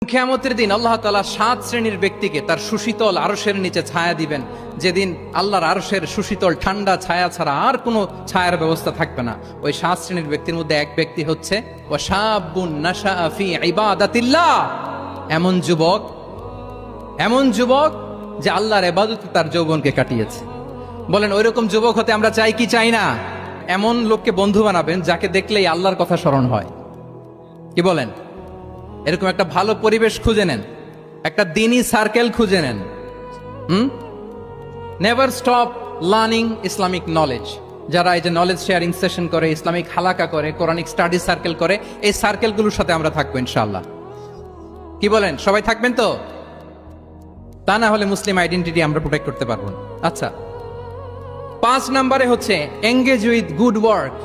কিয়ামতের দিন আল্লাহ তাআলা 7 শ্রেণীর ব্যক্তিকে তার সুশীতল আরশের নিচে ছায়া দিবেন, যেদিন আল্লাহর আরশের সুশীতল ঠান্ডা ছায়া ছাড়া আর কোনো ছায়ার ব্যবস্থা থাকবে না। ওই 7 শ্রেণীর ব্যক্তির মধ্যে এক ব্যক্তি হচ্ছে ওয়াশাবুন নাশাআ ফি ইবাদাতিল্লাহ, এমন যুবক যে আল্লাহর ইবাদতে তার যৌবনকে কাটিয়েছে। বলেন ওইরকম যুবক হতে আমরা চাই কি চাই না? এমন লোককে বন্ধু বানাবেন যাকে দেখলেই আল্লাহর কথা স্মরণ হয়। কি বলেন? এরকম একটা ভালো পরিবেশ খুঁজে নেন, একটা দ্বীনি সার্কেল খুঁজে নেন। Never stop learning Islamic knowledge. যারা এই যে নলেজ শেয়ারিং সেশন করে, ইসলামিক হালাকা করে, কোরআনিক স্টাডি সার্কেল করে, এই সার্কেলগুলোর সাথে আমরা থাকবো ইনশাআল্লাহ। কি বলেন? সবাই থাকবেন তো? তা না হলে মুসলিম আইডেন্টিটি আমরা প্রোটেক্ট করতে পারবো না। আচ্ছা, 5 নম্বরে হচ্ছে এঙ্গেজ উইথ গুড ওয়ার্ক।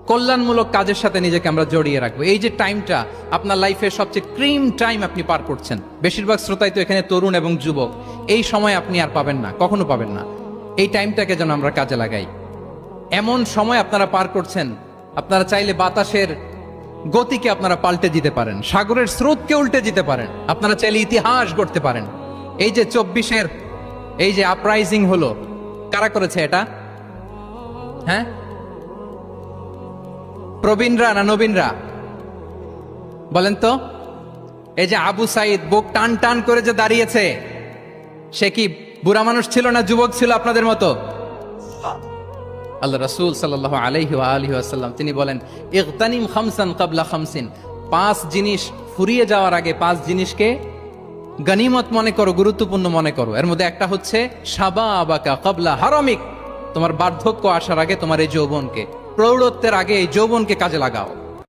কল্যাণমূলক কাজের সাথে নিজেকে আমরা জড়িয়ে রাখবো। এই যে টাইমটা আপনার লাইফের সবচেয়ে ক্রিম টাইম আপনি পার করছেন, বেশিরভাগ শ্রোতাই তো এখানে তরুণ এবং যুবক, এই সময় আপনি আর পাবেন না, কখনো পাবেন না। এই টাইমটাকে যেন আমরা কাজে লাগাই। এমন সময় আপনারা পার করছেন, আপনারা চাইলে বাতাসের গতিকে আপনারা পাল্টে দিতে পারেন, সাগরের স্রোতকে উল্টে দিতে পারেন, আপনারা চাইলে ইতিহাস গড়তে পারেন। এই যে 24-এর এই যে আপরাইজিং হলো, কারা করেছে এটা? হ্যাঁ, প্রবীণরা না নবীনরা? বলেন তো। এই যে আবু সাইদ বুক টান টান করে যে দাঁড়িয়েছে, সে কি বুড়া মানুষ ছিল না যুবক ছিল আপনাদের মতো? আল্লাহ রাসূল সাল্লাল্লাহু আলাইহি ওয়া আলিহি ওয়াসাল্লাম তিনি বলেন, ইগতানিম খামসান ক্বাবলা খামসিন। 5 জিনিস ফুরিয়ে যাওয়ার আগে 5 জিনিসকে গনিমত মনে করো, গুরুত্বপূর্ণ মনে করো। এর মধ্যে একটা হচ্ছে শাবাবাকা ক্বাবলা হারামিক। তোমার বার্ধক্য আসার আগে তোমার এই যৌবনকে, প্রৌঢ়ত্বের আগে এই যৌবনকে কাজে লাগাও।